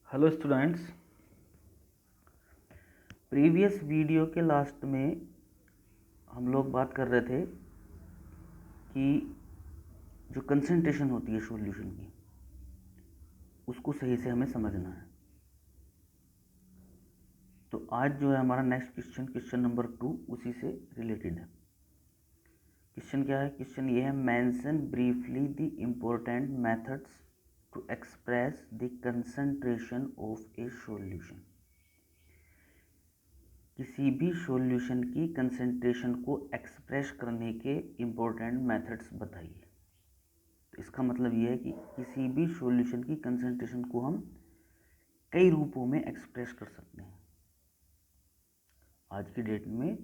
Hello students, previous video के last में हम लोग बात कर रहे थे कि जो कंसंट्रेशन होती है सॉल्यूशन की उसको सही से हमें समझना है। तो आज जो है हमारा नेक्स्ट क्वेश्चन नंबर 2 उसी से रिलेटेड है। क्वेश्चन क्या है? क्वेश्चन ये है, mention briefly the important methods to express the concentration of a solution. किसी भी सॉल्यूशन की कंसंट्रेशन को एक्सप्रेस करने के इम्पोर्टेंट मेथड्स बताइए। तो इसका मतलब ये है कि किसी भी सॉल्यूशन की कंसंट्रेशन को हम कई रूपों में एक्सप्रेस कर सकते हैं। आज की डेट में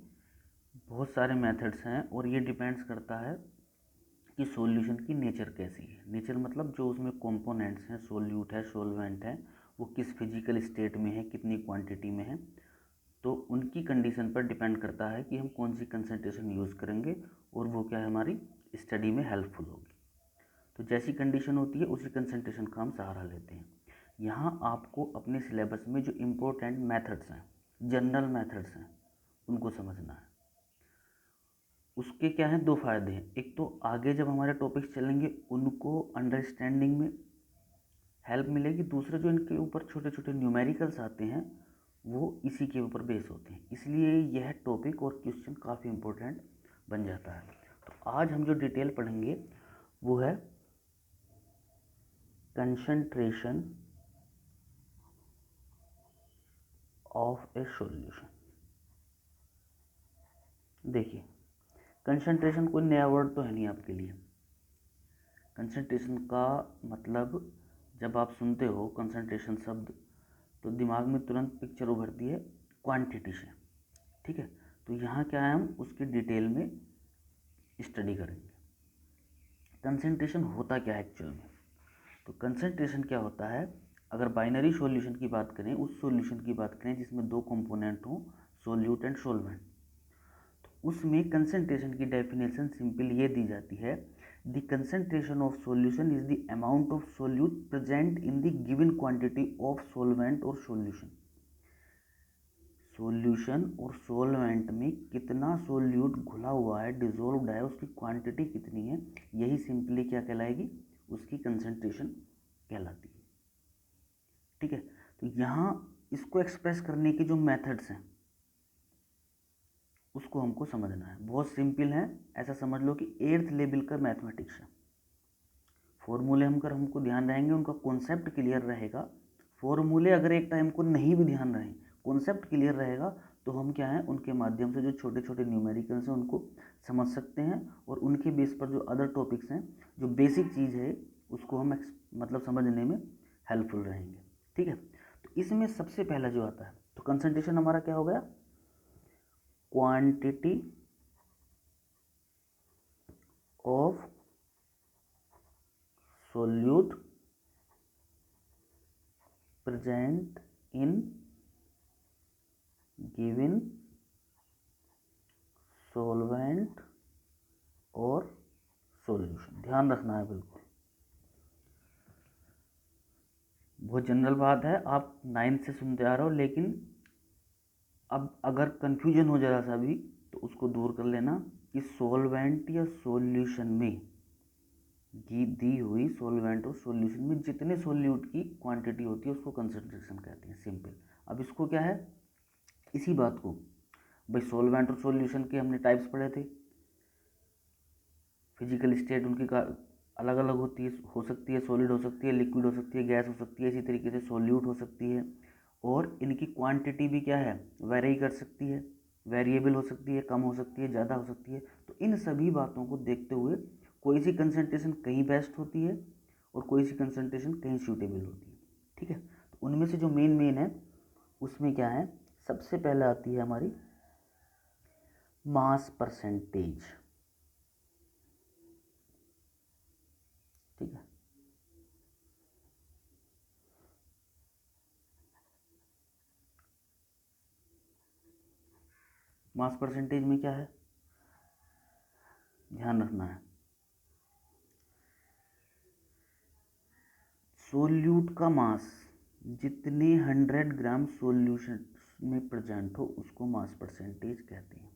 बहुत सारे मेथड्स हैं और ये डिपेंड्स करता है कि सॉल्यूशन की नेचर कैसी है। नेचर मतलब जो उसमें कंपोनेंट्स हैं, सोल्यूट है, सॉल्वेंट है, वो किस फिजिकल स्टेट में है, कितनी क्वांटिटी में है। तो उनकी कंडीशन पर डिपेंड करता है कि हम कौन सी कंसंट्रेशन यूज़ करेंगे और वो क्या है हमारी स्टडी में हेल्पफुल होगी। तो जैसी कंडीशन होती है उसी कंसंट्रेशन का हम सहारा लेते हैं। यहाँ आपको अपने सिलेबस में जो इम्पोर्टेंट मेथड्स हैं, जनरल मेथड्स हैं, उनको समझना है। उसके क्या हैं, दो फायदे हैं। एक तो आगे जब हमारे टॉपिक्स चलेंगे उनको अंडरस्टैंडिंग में हेल्प मिलेगी। दूसरे जो इनके ऊपर छोटे छोटे न्यूमेरिकल्स आते हैं वो इसी के ऊपर बेस होते हैं, इसलिए यह टॉपिक और क्वेश्चन काफ़ी इम्पोर्टेंट बन जाता है। तो आज हम जो डिटेल पढ़ेंगे वो है कंसंट्रेशन ऑफ ए सॉल्यूशन। देखिए, कंसंट्रेशन कोई नया वर्ड तो है नहीं आपके लिए। कंसंट्रेशन का मतलब जब आप सुनते हो कंसंट्रेशन शब्द तो दिमाग में तुरंत पिक्चर उभरती है क्वांटिटी से। ठीक है, तो यहाँ क्या है, हम उसकी डिटेल में स्टडी करेंगे। कंसंट्रेशन होता क्या है एक्चुअल में? तो कंसंट्रेशन क्या होता है, अगर बाइनरी सॉल्यूशन की बात करें, उस सॉल्यूशन की बात करें जिसमें दो कंपोनेंट हों, सोल्यूट एंड सॉल्वेंट, उसमें कंसंट्रेशन की डेफिनेशन सिंपल ये दी जाती है, the concentration of solution is the amount of solute present in the given quantity of solvent और सॉल्यूशन। सॉल्यूशन और सॉल्वेंट में कितना सोल्यूट घुला हुआ है, डिजोल्व्ड है, उसकी क्वांटिटी कितनी है, यही सिंपली क्या कहलाएगी, उसकी कंसंट्रेशन कहलाती है। ठीक है, तो यहाँ इसको एक्सप्रेस करने के जो मेथड्स हैं उसको हमको समझना है। बहुत सिंपल है, ऐसा समझ लो कि 8th लेवल का मैथमेटिक्स है। फॉर्मूले हमकर हमको ध्यान रहेंगे, उनका कॉन्सेप्ट क्लियर रहेगा। फॉर्मूले अगर एक टाइम को नहीं भी ध्यान रहे, कॉन्सेप्ट क्लियर रहेगा, तो हम क्या है उनके माध्यम से जो छोटे छोटे न्यूमेरिकल्स हैं उनको समझ सकते हैं और उनके बेस पर जो अदर टॉपिक्स हैं, जो बेसिक चीज़ है, उसको हम मतलब समझने में हेल्पफुल रहेंगे। ठीक है, तो इसमें सबसे पहला जो आता है, तो कंसंट्रेशन हमारा क्या हो गया, quantity of solute present in given solvent और सॉल्यूशन। ध्यान रखना है, बिल्कुल बहुत जनरल बात है, आप 9th से सुनते आ रहे हो, लेकिन अब अगर कंफ्यूजन हो जरा सा भी तो उसको दूर कर लेना कि सॉल्वेंट या सॉल्यूशन में दी हुई सॉल्वेंट और सॉल्यूशन में जितने सॉल्यूट की क्वांटिटी होती है उसको कंसंट्रेशन कहते हैं, सिंपल। अब इसको क्या है, इसी बात को भाई सॉल्वेंट और सॉल्यूशन के हमने टाइप्स पढ़े थे, फिजिकल स्टेट उनकी का अलग अलग होती है, हो सकती है सॉलिड, हो सकती है लिक्विड, हो सकती है गैस, हो सकती है इसी तरीके से सॉल्यूट हो सकती है। और इनकी क्वांटिटी भी क्या है, वेरी कर सकती है, वेरिएबल हो सकती है, कम हो सकती है, ज़्यादा हो सकती है। तो इन सभी बातों को देखते हुए कोई सी कंसंट्रेशन कहीं बेस्ट होती है और कोई सी कंसंट्रेशन कहीं सूटेबल होती है। ठीक है, तो उनमें से जो मेन है उसमें क्या है, सबसे पहले आती है हमारी मास परसेंटेज। ठीक है, मास परसेंटेज में क्या है, ध्यान रखना है, सोल्यूट का मास जितने 100 ग्राम सॉल्यूशन में प्रेजेंट हो उसको मास परसेंटेज कहते हैं।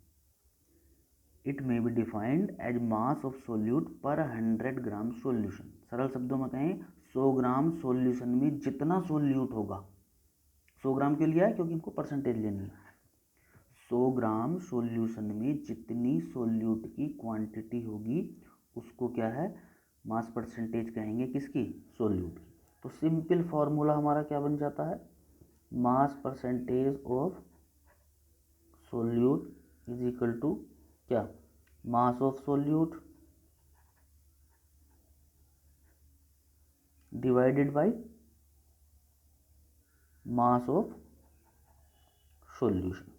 It may be defined as mass of solute per 100 gram solution. सरल शब्दों में कहें 100 ग्राम सॉल्यूशन में जितना सोल्यूट होगा, 100 ग्राम क्यों लिया है, क्योंकि हमको परसेंटेज लेनी है। 100 ग्राम सॉल्यूशन में जितनी सोल्यूट की क्वांटिटी होगी उसको क्या है, मास परसेंटेज कहेंगे, किसकी, सोल्यूट की। तो सिंपल फॉर्मूला हमारा क्या बन जाता है, mass percentage of solute is equal to क्या, mass of solute divided by mass of solution.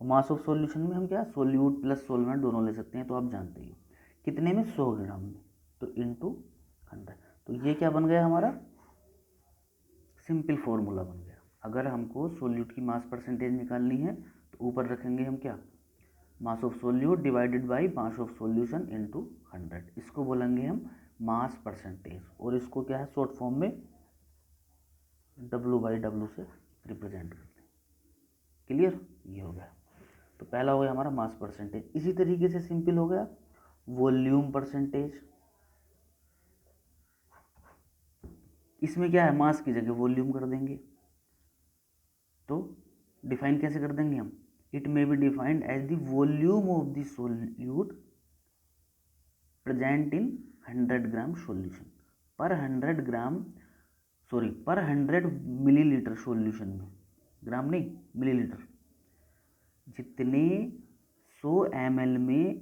Mass of solution में हम क्या, सोल्यूट प्लस सोलवेंट दोनों ले सकते हैं, तो आप जानते ही कितने में, 100 ग्राम में, तो इनटू 100। तो ये क्या बन गया हमारा, सिंपल फॉर्मूला बन गया। अगर हमको सोल्यूट की मास परसेंटेज निकालनी है तो ऊपर रखेंगे हम क्या, mass of solute divided by mass of solution into 100। इसको बोलेंगे हम मास परसेंटेज, और इसको क्या है, शॉर्ट फॉर्म में W/W से रिप्रेजेंट करते हैं। क्लियर, ये हो गया। तो पहला हो गया हमारा मास परसेंटेज। इसी तरीके से सिंपल हो गया वॉल्यूम परसेंटेज। इसमें क्या है, मास की जगह वॉल्यूम कर देंगे। तो डिफाइन कैसे कर देंगे हम, it may be defined as the volume of the solute present in 100 gram solution per 100 gram, sorry पर 100 मिलीलीटर सॉल्यूशन में, ग्राम नहीं मिलीलीटर, जितने 100 ml में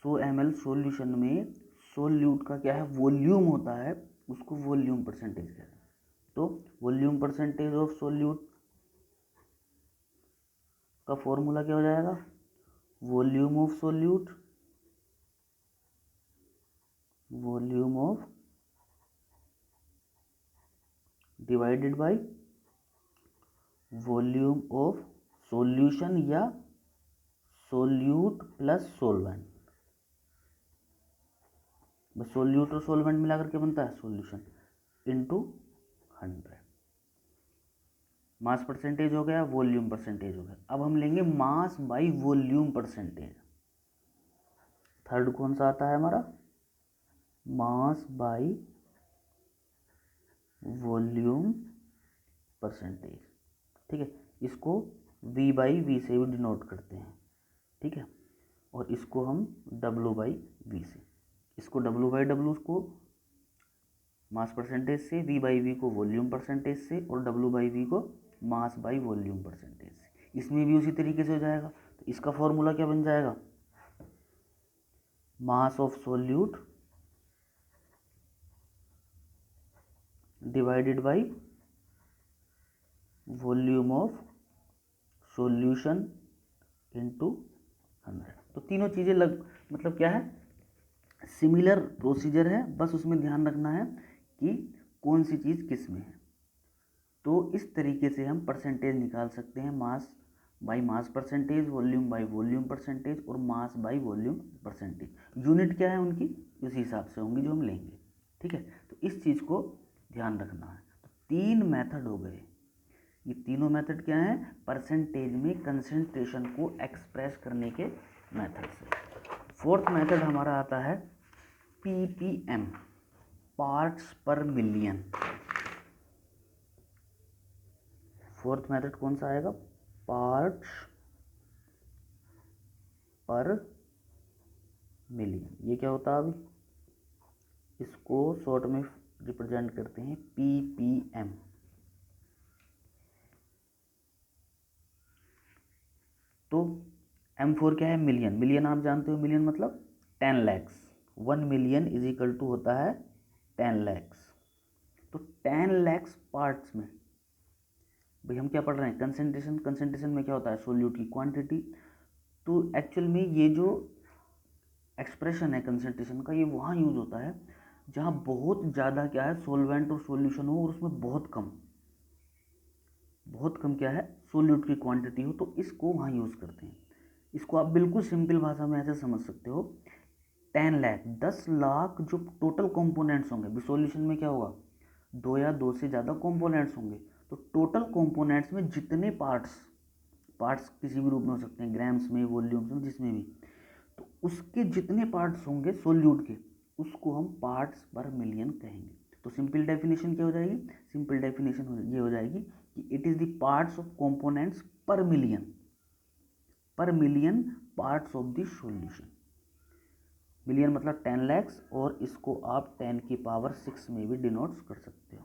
100 ml सॉल्यूशन में सोल्यूट का क्या है, वॉल्यूम होता है, उसको वॉल्यूम परसेंटेज कहते हैं। तो वॉल्यूम परसेंटेज ऑफ सोल्यूट का फॉर्मूला क्या हो जाएगा, volume of solute, volume of divided by volume of solution या सोल्यूट प्लस सोलवेंट। बस सोल्यूट और सोलवेंट मिलाकर के बनता है सॉल्यूशन, इनटू 100। मास परसेंटेज हो गया, वॉल्यूम परसेंटेज हो गया। अब हम लेंगे मास बाय वॉल्यूम परसेंटेज। थर्ड कौन सा आता है हमारा, मास बाय वॉल्यूम परसेंटेज। ठीक है, इसको V/V से भी डिनोट करते हैं। ठीक है, और इसको हम W/V से, इसको W/W को मास परसेंटेज से, V/V को वॉल्यूम परसेंटेज से, और W/V को मास बाय वॉल्यूम परसेंटेज से। इसमें भी उसी तरीके से हो जाएगा। तो इसका फॉर्मूला क्या बन जाएगा, मास of solute divided by volume of solution into 100। तो तीनों चीज़ें मतलब क्या है, सिमिलर प्रोसीजर है, बस उसमें ध्यान रखना है कि कौन सी चीज़ किस में है। तो इस तरीके से हम परसेंटेज निकाल सकते हैं, mass by mass percentage, volume by volume percentage, और mass by volume percentage. Unit क्या है उनकी, उसी हिसाब से होंगी जो हम लेंगे। ठीक है, तो इस चीज़ को ध्यान रखना है। तो 3 मेथड हो गए। ये तीनों मेथड क्या हैं, परसेंटेज में कंसंट्रेशन को एक्सप्रेस करने के मेथड से। फोर्थ मेथड हमारा आता है PPM, parts per million. Fourth method कौन सा आएगा, पार्ट्स पर मिलियन। ये क्या होता है, अभी इसको शॉर्ट में रिप्रेजेंट करते हैं PPM। तो M4 क्या है, मिलियन। मिलियन आप जानते हो, मिलियन मतलब 10 lakhs. 1 million is equal to होता है 10 लैक्स। तो 10 लैक्स पार्ट्स में भाई हम क्या पढ़ रहे हैं, कंसंट्रेशन। कंसंट्रेशन में क्या होता है, सोल्यूट की क्वांटिटी। तो एक्चुअल में ये जो एक्सप्रेशन है कंसंट्रेशन का, ये वहाँ यूज़ होता है जहाँ बहुत ज़्यादा क्या है, सोलवेंट और सॉल्यूशन हो, और उसमें बहुत कम क्या है, सोल्यूट की क्वांटिटी हो, तो इसको वहाँ यूज़ करते हैं। इसको आप बिल्कुल सिंपल भाषा में ऐसे समझ सकते हो, 10 लाख 10 लाख जो टोटल कंपोनेंट्स होंगे, सॉल्यूशन में क्या होगा, दो या दो से ज़्यादा कंपोनेंट्स होंगे तो टोटल कंपोनेंट्स में जितने पार्ट्स किसी भी रूप में हो सकते हैं, ग्राम्स में, वॉल्यूम्स में, जिसमें भी, तो उसके जितने पार्ट्स होंगे सोल्यूट के, उसको हम पार्ट्स पर मिलियन कहेंगे। तो सिंपल डेफिनेशन क्या हो जाएगी? सिंपल डेफिनेशन ये हो जाएगी कि it is the parts of components per million parts of the solution. Million मतलब 10 lakhs, और इसको आप 10 की पावर 6 में भी डिनोट्स कर सकते हो।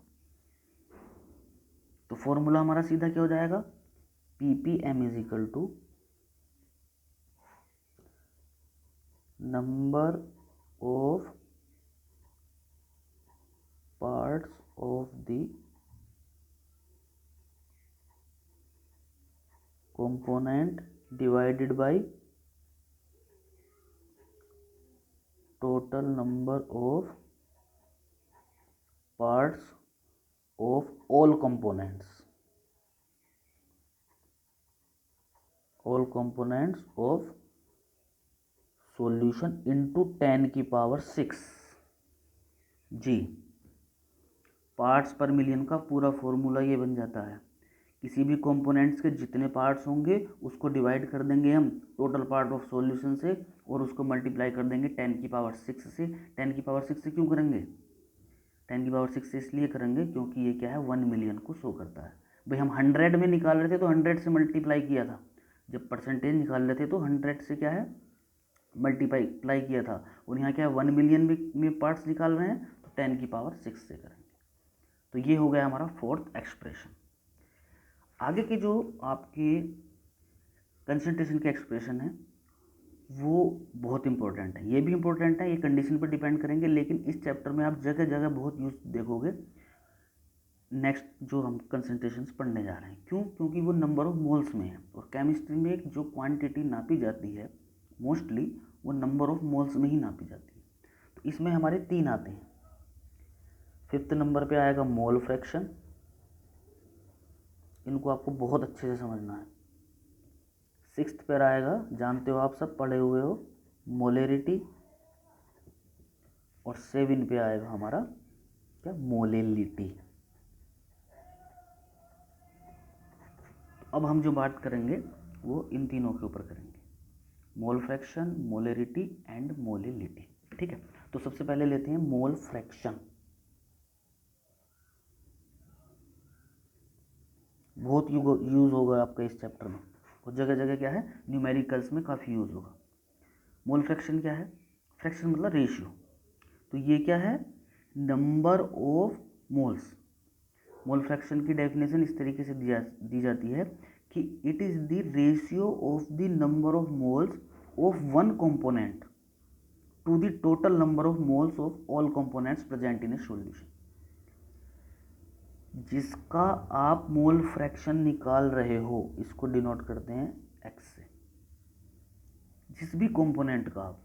तो फॉर्मूला हमारा सीधा क्या हो जाएगा? ppm is equal to number of parts of the component divided by total number of parts of all components of solution into 10 की पावर 6 जी। पार्ट्स पर मिलियन का पूरा फॉर्मूला ये बन जाता है, किसी भी कंपोनेंट्स के जितने पार्ट्स होंगे उसको डिवाइड कर देंगे हम टोटल पार्ट ऑफ सॉल्यूशन से, और उसको मल्टीप्लाई कर देंगे 10 की पावर 6 से। 10 की पावर 6 से क्यों करेंगे? 10 की पावर 6 से इसलिए करेंगे क्योंकि ये क्या है, 1 मिलियन को शो करता है। भाई हम 100 में निकाल रहे थे तो 100 से मल्टीप्लाई किया था, जब परसेंटेज निकाल रहे थे तो 100 से क्या है, मल्टीप्लाई किया था, और यहाँ क्या है 1 मिलियन में पार्ट्स निकाल रहे हैं तो 10 की पावर 6 से करेंगे। तो ये हो गया हमारा फोर्थ एक्सप्रेशन। आगे के जो आपके कंसंट्रेशन के एक्सप्रेशन है वो बहुत इंपॉर्टेंट है, ये भी इंपॉर्टेंट है, ये कंडीशन पर डिपेंड करेंगे, लेकिन इस चैप्टर में आप जगह जगह बहुत यूज देखोगे नेक्स्ट जो हम कंसंट्रेशंस पढ़ने जा रहे हैं। क्यों? क्योंकि वो नंबर ऑफ मोल्स में है, और केमिस्ट्री में एक जो क्वांटिटी नापी जाती है मोस्टली वो नंबर ऑफ मोल्स में ही नापी जाती है। तो इसमें हमारे 3 आते हैं। 5th नंबर पे आएगा मोल फ्रैक्शन, इनको आपको बहुत अच्छे से समझना है। 6th पर आएगा, जानते हो आप सब पढ़े हुए हो, मोलेरिटी, और 7 पे आएगा हमारा क्या, मोलेलिटी। अब हम जो बात करेंगे वो इन तीनों के ऊपर करेंगे, मोल फ्रैक्शन, मोलेरिटी एंड मोलेलिटी। ठीक है, तो सबसे पहले लेते हैं मोल फ्रैक्शन। बहुत यूज होगा आपका इस चैप्टर में, और जगह जगह क्या है, न्यूमेरिकल्स में काफ़ी यूज होगा। मोल फ्रैक्शन क्या है? फ्रैक्शन मतलब रेशियो। तो ये क्या है, number of moles. Mole fraction की डेफिनेशन इस तरीके से दी जाती है कि it is the ratio of the number of moles of one component to the total number of moles of all components present in a solution. जिसका आप मोल फ्रैक्शन निकाल रहे हो इसको डिनोट करते हैं एक्स से। जिस भी कंपोनेंट का आप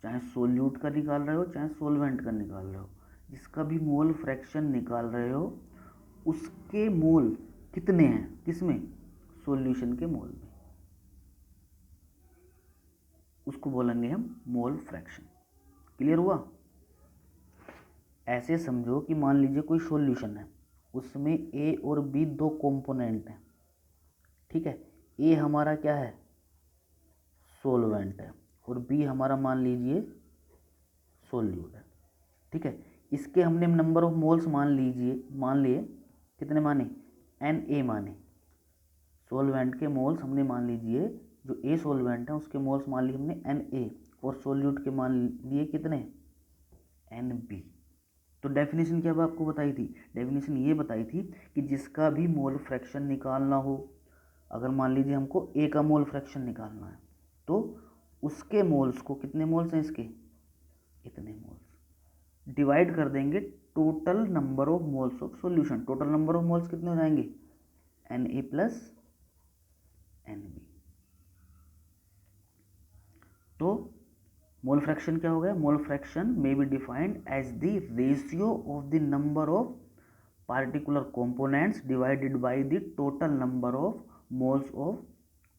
चाहे सोल्यूट का निकाल रहे हो चाहे सोलवेंट का निकाल रहे हो, जिसका भी मोल फ्रैक्शन निकाल रहे हो उसके मोल कितने हैं, किसमें, सॉल्यूशन के मोल में, उसको बोलेंगे हम मोल फ्रैक्शन। क्लियर हुआ? ऐसे समझो कि मान लीजिए कोई सॉल्यूशन है, उसमें ए और बी 2 कंपोनेंट हैं। ठीक है, ए हमारा क्या है, सोलवेंट है, और बी हमारा मान लीजिए सोल्यूट है। ठीक है, इसके हमने नंबर ऑफ मोल्स मान लिए कितने माने, Na माने। सोलवेंट के मोल्स हमने मान लीजिए, जो ए सोलवेंट है उसके मोल्स मान लिए हमने Na, और सोल्यूट के मान लिए कितने, Nb। तो डेफिनेशन क्या आपको बताई थी? डेफिनेशन ये बताई थी कि जिसका भी मोल फ्रैक्शन निकालना हो, अगर मान लीजिए हमको ए का मोल फ्रैक्शन निकालना है तो उसके मोल्स को, कितने मोल्स हैं इसके, इतने मोल्स, डिवाइड कर देंगे total number of moles of solution. Total number of moles कितने हो जाएंगे, Na प्लस Nb। तो मोल फ्रैक्शन क्या हो गया, mole fraction may be defined as the ratio of the number of particular components divided by the total number of moles of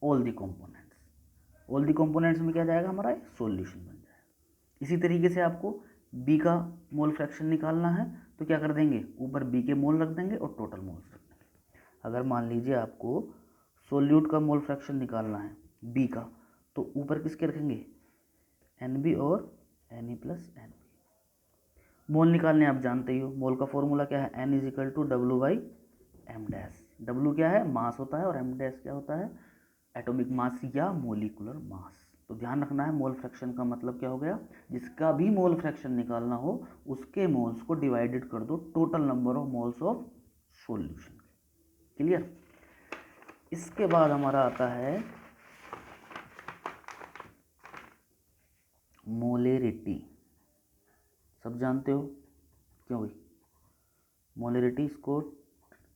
all the components. All the components में क्या जाएगा हमारा, solution बन जाएगा। इसी तरीके से आपको बी का मोल फ्रैक्शन निकालना है तो क्या कर देंगे, ऊपर बी के मोल रख देंगे और टोटल मोल्स रख देंगे। अगर मान लीजिए आपको सोल्यूट का मोल फ्रैक्शन निकालना है बी का, तो ऊपर किसके रखेंगे, एन बी और N E plus N B. Mole निकालने आप जानते ही हो, मोल का फॉर्मूला क्या है, एन इज इक्वल टू डब्ल्यू बाई एम डैश। डब्ल्यू क्या है, मास होता है, और एम डैश क्या होता है, एटॉमिक मास या मोलिकुलर मास। तो ध्यान रखना है, मोल फ्रैक्शन का मतलब क्या हो गया, जिसका भी मोल फ्रैक्शन निकालना हो उसके मोल्स को डिवाइडेड कर दो total number of moles of solution. Clear. इसके बाद हमारा आता है मोलेरिटी। सब जानते हो क्यों भाई, मोलेरिटी इसको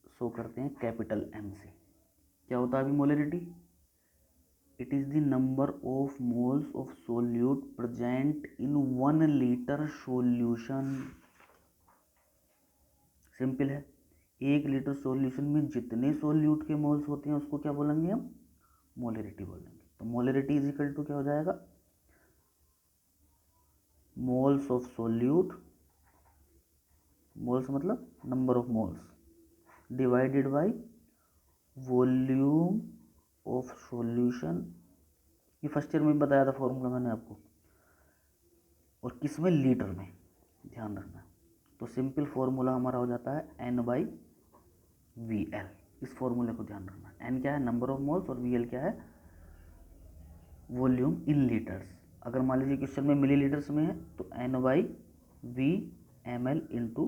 शो करते हैं कैपिटल एम से। क्या होता है अभी molarity, it is the number of moles of solute present in 1 litre solution. Simple है, 1 लीटर सॉल्यूशन में जितने सोल्यूट के मोल्स होते हैं उसको क्या बोलेंगे हम, मोलेरिटी बोलेंगे। तो मोलेरिटी इज इक्वल टू क्या हो जाएगा, मोल्स ऑफ सोल्यूट, मोल्स मतलब number of moles, divided by volume of solution. ये फर्स्ट ईयर में बताया था फॉर्मूला मैंने आपको, और किस में, लीटर में, ध्यान रखना। तो सिंपल फॉर्मूला हमारा हो जाता है एन बाई वी एल। इस फॉर्मूले को ध्यान रखना, एन क्या है, नंबर ऑफ मोल्स, और वी एल क्या है, वॉल्यूम इन लीटर्स। अगर मान लीजिए क्वेश्चन में मिलीलीटर्स में है तो n by v m l into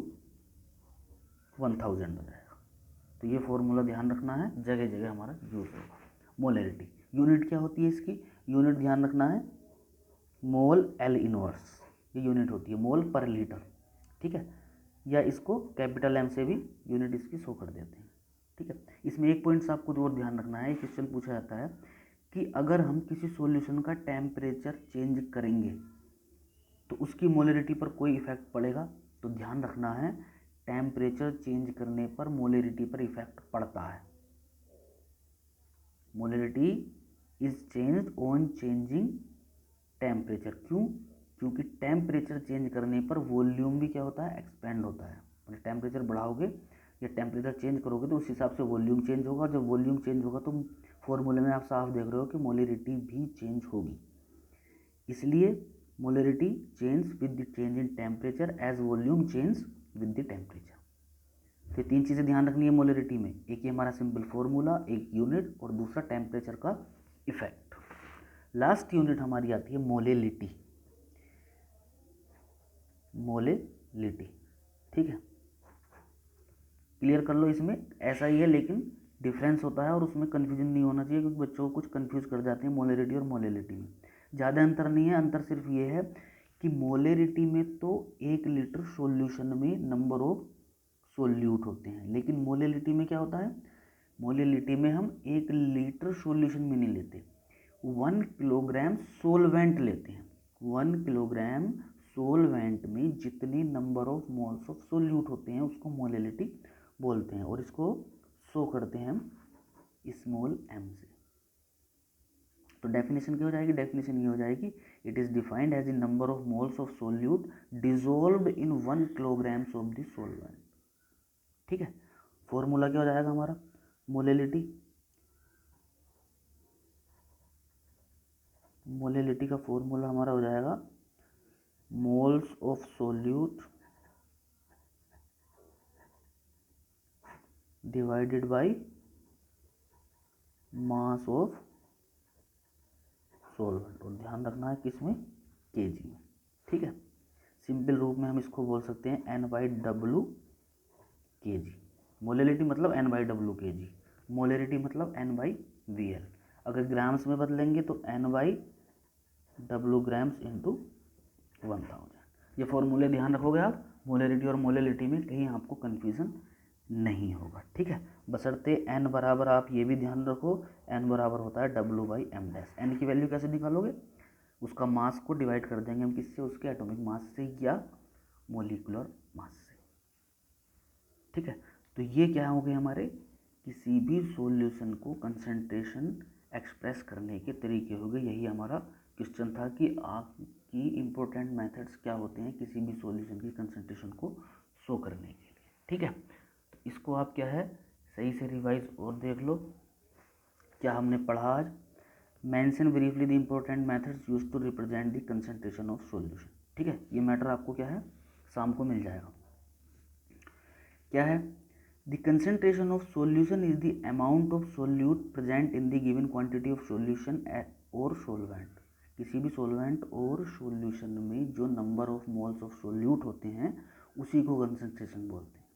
1000 हो जाएगा। तो ये फॉर्मूला ध्यान रखना है, जगह जगह हमारा यूज होगा। मोलेरिटी यूनिट क्या होती है इसकी, यूनिट ध्यान रखना है, मोल एल इनवर्स, ये यूनिट होती है मोल पर लीटर। ठीक है, या इसको कैपिटल एम से भी यूनिट इसकी शो कर देते हैं। ठीक है, इसमें एक पॉइंट्स आपको और ध्यान रखना है, क्वेश्चन पूछा जाता है कि अगर हम किसी सॉल्यूशन का टेम्परेचर चेंज करेंगे तो उसकी मोलेरिटी पर कोई इफेक्ट पड़ेगा। तो ध्यान रखना है, टेम्परेचर चेंज करने पर मोलेरिटी पर इफेक्ट पड़ता है। Molarity is changed on changing temperature. क्यों, क्योंकि टेम्परेचर चेंज करने पर वॉल्यूम भी क्या होता है, एक्सपेंड होता है। मतलब टेम्परेचर बढ़ाओगे या टेम्परेचर चेंज करोगे तो उस हिसाब से वॉल्यूम चेंज होगा। जब वॉल्यूम चेंज होगा तो फॉर्मूले में आप साफ देख रहे हो कि मोलेरिटी भी चेंज होगी। इसलिए molarity change with the change in temperature as volume change with the temperature. फिर 3 चीज़ें ध्यान रखनी है मोलेरिटी में, एक ये हमारा सिंपल फॉर्मूला, एक यूनिट, और दूसरा टेम्परेचर का इफेक्ट। लास्ट यूनिट हमारी आती है मोलेलिटी। मोलेलिटी, ठीक है, क्लियर कर लो। इसमें ऐसा ही है लेकिन डिफरेंस होता है और उसमें कन्फ्यूजन नहीं होना चाहिए, क्योंकि बच्चों को कुछ कन्फ्यूज कर जाते हैं मोलेरिटी और मोलेलिटी में। ज़्यादा अंतर नहीं है, अंतर सिर्फ ये है कि मोलेरिटी में तो 1 लीटर सॉल्यूशन में नंबर ऑफ सोल्यूट होते हैं, लेकिन मोलेलिटी में क्या होता है, मोलेलिटी में हम 1 लीटर सॉल्यूशन में नहीं लेते, 1 किलोग्राम सोलवेंट लेते हैं। 1 किलोग्राम सोलवेंट में जितने number of moles of solute होते हैं उसको मोलेलिटी बोलते हैं, और इसको शो करते हैं हम स्मॉल एम से। तो डेफिनेशन क्या हो जाएगी, डेफिनेशन ये हो जाएगी, it is defined as the number of moles of solute dissolved in 1 kilograms of the solvent. ठीक है, फॉर्मूला क्या हो जाएगा हमारा, मोलेलिटी, मोलेलिटी का फॉर्मूला हमारा हो जाएगा moles of solute divided by mass of solvent, और ध्यान रखना है किसमें, केजी में। ठीक है, सिंपल रूप में हम इसको बोल सकते हैं एन बाई डब्लू के जी। मोलेलिटी मतलब एन बाई डब्लू के जी, मोलेरिटी मतलब एन बाई वी एल। अगर ग्राम्स में बदलेंगे तो एन बाई डब्लू ग्राम्स इंटू 1000। ये फॉर्मूले ध्यान रखोगे आप, मोलेरिटी और मोलेलिटी में कहीं आपको कन्फ्यूज़न नहीं होगा। ठीक है, बशर्ते एन बराबर, आप ये भी ध्यान रखो, एन बराबर होता है डब्लू बाई एम डैश। एन की वैल्यू कैसे निकालोगे, उसका मास को डिवाइड कर देंगे हम किससे, उसके एटॉमिक मास से या मोलिकुलर मास से। ठीक है, तो ये क्या हो गए हमारे, किसी भी सॉल्यूशन को कंसंट्रेशन एक्सप्रेस करने के तरीके हो गए। यही हमारा क्वेश्चन था कि आपकी इम्पोर्टेंट मेथड्स क्या होते हैं किसी भी सॉल्यूशन की कंसंट्रेशन को शो करने के लिए। ठीक है, तो इसको आप क्या है सही से रिवाइज और देख लो क्या हमने पढ़ा आज। Mention briefly the important methods use to represent the concentration of solution. ठीक है, ये मैटर आपको क्या है शाम को मिल जाएगा। क्या है the concentration of solution is the amount of solute present in the given quantity of solution और सोलवेंट। किसी भी सोलवेंट और सॉल्यूशन में जो number of moles of solute होते हैं उसी को कंसंट्रेशन बोलते हैं।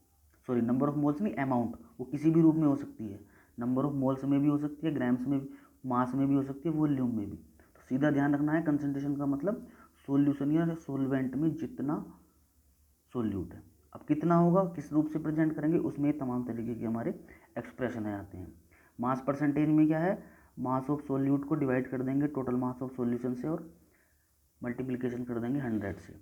सॉरी, नंबर ऑफ मोल्स नहीं, अमाउंट, वो किसी भी रूप में हो सकती है। नंबर ऑफ मोल्स में भी हो सकती है, ग्राम्स में, मास में भी हो सकती है, वॉल्यूम में भी। तो सीधा ध्यान रखना है कंसंट्रेशन का मतलब सॉल्यूशन या सोलवेंट में जितना सोल्यूट है। अब कितना होगा किस रूप से प्रेजेंट करेंगे उसमें तमाम तरीके के हमारे एक्सप्रेशन आते हैं। मास परसेंटेज में क्या है, मास ऑफ सोल्यूट को डिवाइड कर देंगे टोटल मास ऑफ सॉल्यूशन से और मल्टीप्लिकेशन कर देंगे 100 से।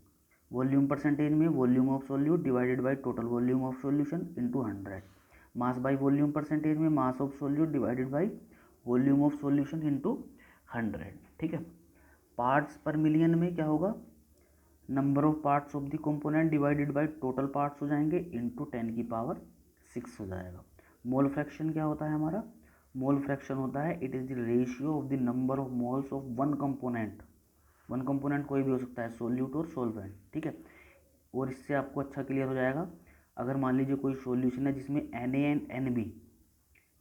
वॉल्यूम परसेंटेज में volume of solute divided by total volume of solution into 100। Mass by volume percentage में mass of solute divided by volume of solution into 100। ठीक है, पार्ट्स पर मिलियन में क्या होगा, number of parts of the component divided by total parts हो जाएंगे into 10 की power 6 हो जाएगा। मोल फ्रैक्शन क्या होता है हमारा, मोल फ्रैक्शन होता है it is the ratio of the number of moles of one component. One component कोई भी हो सकता है, सोल्यूट और सोलवेंट। ठीक है, और इससे आपको अच्छा क्लियर हो जाएगा। अगर मान लीजिए कोई सॉल्यूशन है जिसमें Na एंड Nb,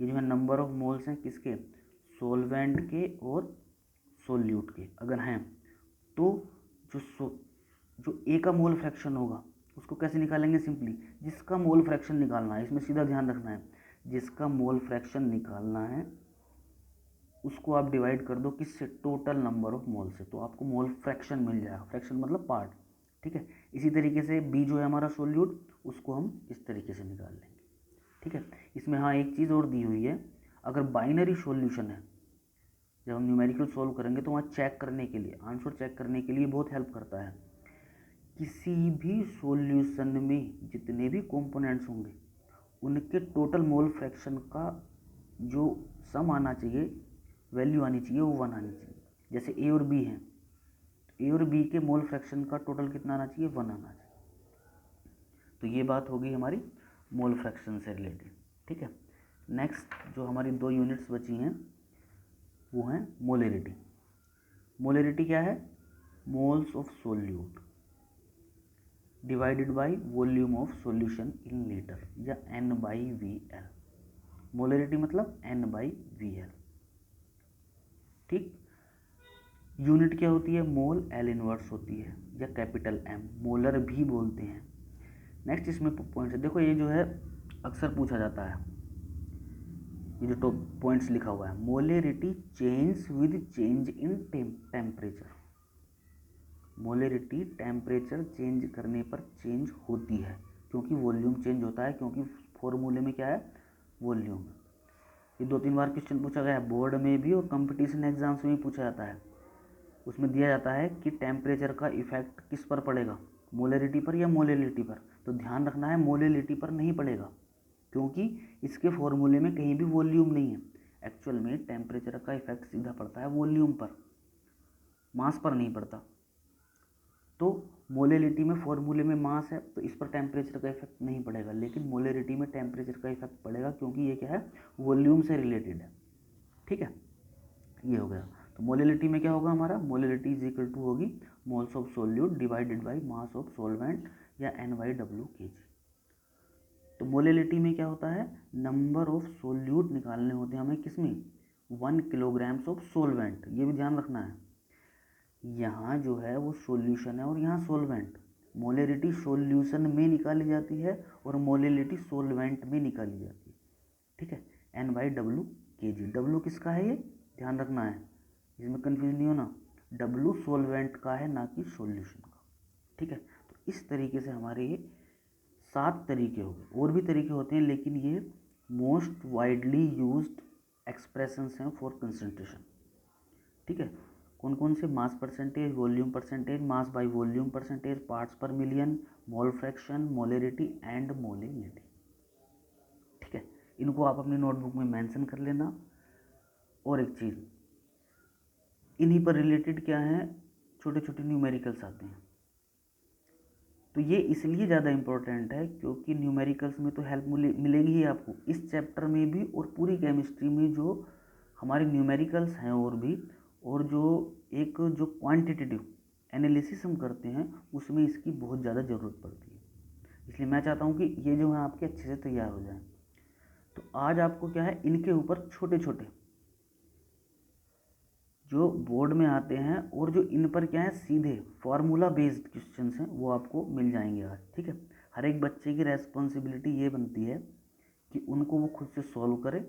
ये जो है नंबर ऑफ मोल्स हैं किसके, सोलवेंट के और सोल्यूट के अगर हैं, तो जो ए का मोल फ्रैक्शन होगा उसको कैसे निकालेंगे, सिंपली जिसका मोल फ्रैक्शन निकालना है, इसमें सीधा ध्यान रखना है, जिसका मोल फ्रैक्शन निकालना है उसको आप डिवाइड कर दो किससे, टोटल नंबर ऑफ मोल से, तो आपको मोल फ्रैक्शन मिल जाएगा। फ्रैक्शन मतलब पार्ट। ठीक है, इसी तरीके से बी जो है हमारा सोल्यूट उसको हम इस तरीके से निकाल लेंगे। ठीक है, इसमें हाँ एक चीज़ और दी हुई है, अगर बाइनरी सॉल्यूशन है जब हम न्यूमेरिकल सॉल्व करेंगे तो वहाँ चेक करने के लिए, आंसर चेक करने के लिए बहुत हेल्प करता है। किसी भी सॉल्यूशन में जितने भी कंपोनेंट्स होंगे उनके टोटल मोल फ्रैक्शन का जो सम आना चाहिए, वैल्यू आनी चाहिए, वो 1 आनी चाहिए। जैसे ए और बी हैं, तो ए और बी के मोल फ्रैक्शन का टोटल कितना आना चाहिए, 1 आना चाहिए। तो ये बात होगी हमारी मोल फ्रैक्शन से रिलेटेड। ठीक है, नेक्स्ट जो हमारी 2 यूनिट्स बची हैं वो हैं मोलेरिटी। मोलेरिटी क्या है, moles of solute divided by volume of solution in litre या N/VL। मोलेरिटी मतलब N/VL। ठीक, यूनिट क्या होती है, मोल, L इनवर्स होती है या कैपिटल M, मोलर भी बोलते हैं। नेक्स्ट इसमें पॉइंट्स है, देखो ये जो है अक्सर पूछा जाता है, ये जो टॉप पॉइंट्स लिखा हुआ है, molarity change with change in temperature. Molarity temperature change करने पर चेंज होती है क्योंकि वॉल्यूम चेंज होता है, क्योंकि फॉर्मूले में क्या है, वॉल्यूम। ये 2-3 बार क्वेश्चन पूछा गया है बोर्ड में भी और कंपटीशन एग्जाम्स में भी पूछा जाता है। उसमें दिया जाता है कि टेम्परेचर का इफेक्ट किस पर पड़ेगा, मोलेरिटी पर या मोलेलिटी पर। तो ध्यान रखना है मोलेलिटी पर नहीं पड़ेगा क्योंकि इसके फॉर्मूले में कहीं भी वॉल्यूम नहीं है। एक्चुअल में टेम्परेचर का इफेक्ट सीधा पड़ता है वॉल्यूम पर, मास पर नहीं पड़ता। तो मोलेलिटी में फॉर्मूले में मास है तो इस पर टेम्परेचर का इफेक्ट नहीं पड़ेगा, लेकिन मोलेरिटी में टेम्परेचर का इफेक्ट पड़ेगा क्योंकि ये क्या है, वॉल्यूम से रिलेटेड है। ठीक है, ये हो गया। तो मोलेलिटी में क्या होगा हमारा, मोलेलिटी इज इक्वल टू होगी moles of solute divided by mass of solvent या N/W kg। तो मोलेलिटी में क्या होता है, नंबर ऑफ सोल्यूट निकालने होते हैं हमें किसमें, 1 किलोग्राम्स ऑफ सोलवेंट। ये भी ध्यान रखना है, यहाँ जो है वो सॉल्यूशन है और यहाँ सोलवेंट। मोलेरिटी सॉल्यूशन में निकाली जाती है और मोलेलिटी सोलवेंट में निकाली जाती है। ठीक है, N/W kg। W किसका है, ये ध्यान रखना है, इसमें कंफ्यूज नहीं होना, W सोलवेंट का है ना कि सॉल्यूशन का। ठीक है, तो इस तरीके से हमारे ये 7 तरीके हो गए। और भी तरीके होते हैं लेकिन ये मोस्ट वाइडली यूज्ड एक्सप्रेशंस हैं फॉर कंसंट्रेशन। ठीक है, कौन कौन से, mass percentage, volume percentage, mass by volume percentage, parts per million, mole fraction, molarity and molality. ठीक है, इनको आप अपनी नोटबुक में मेंशन कर लेना। और एक चीज़, इन्हीं पर रिलेटेड क्या है, छोटे छोटे न्यूमेरिकल्स आते हैं। तो तो ये इसलिए ज़्यादा इम्पोर्टेंट है क्योंकि न्यूमेरिकल्स में तो हेल्प मिलेगी ही आपको, इस चैप्टर में भी और पूरी केमिस्ट्री में जो हमारे न्यूमेरिकल्स हैं और जो एक जो क्वांटिटेटिव एनालिसिस हम करते हैं उसमें इसकी बहुत ज़्यादा ज़रूरत पड़ती है। इसलिए मैं चाहता हूँ कि ये जो है आपके अच्छे से तैयार हो जाए। तो आज आपको क्या है, इनके ऊपर छोटे छोटे जो बोर्ड में आते हैं और जो इन पर क्या है सीधे फार्मूला बेस्ड क्वेश्चंस हैं वो आपको मिल जाएंगे आज। ठीक है, हर एक बच्चे की रेस्पॉन्सिबिलिटी ये बनती है कि उनको वो खुद से सॉल्व करे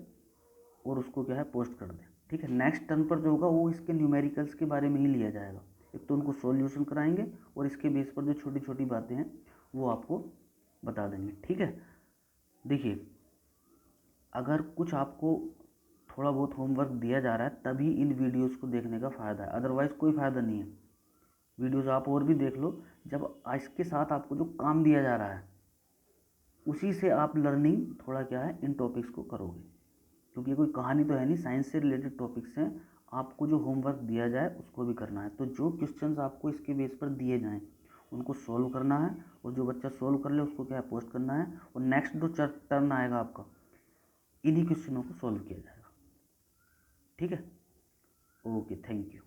और उसको क्या है पोस्ट कर दे। ठीक है, नेक्स्ट टर्न पर जो होगा वो इसके न्यूमेरिकल्स के बारे में ही लिया जाएगा। एक तो उनको सॉल्यूशन कराएंगे और इसके बेस पर जो छोटी छोटी बातें हैं वो आपको बता देंगे। ठीक है, देखिए अगर कुछ आपको थोड़ा बहुत होमवर्क दिया जा रहा है तभी इन वीडियोस को देखने का फ़ायदा है, अदरवाइज़ कोई फ़ायदा नहीं है। वीडियोस आप और भी देख लो, जब इसके साथ आपको जो काम दिया जा रहा है उसी से आप लर्निंग थोड़ा क्या है इन टॉपिक्स को करोगे, क्योंकि ये कोई कहानी तो है नहीं, साइंस से रिलेटेड टॉपिक्स हैं। आपको जो होमवर्क दिया जाए उसको भी करना है। तो जो क्वेश्चंस आपको इसके बेस पर दिए जाएँ उनको सॉल्व करना है और जो बच्चा सॉल्व कर ले उसको क्या है पोस्ट करना है, और नेक्स्ट जो टर्न आएगा आपका इन्हीं क्वेश्चनों को सॉल्व किया जाएगा। ठीक है, ओके, थैंक यू।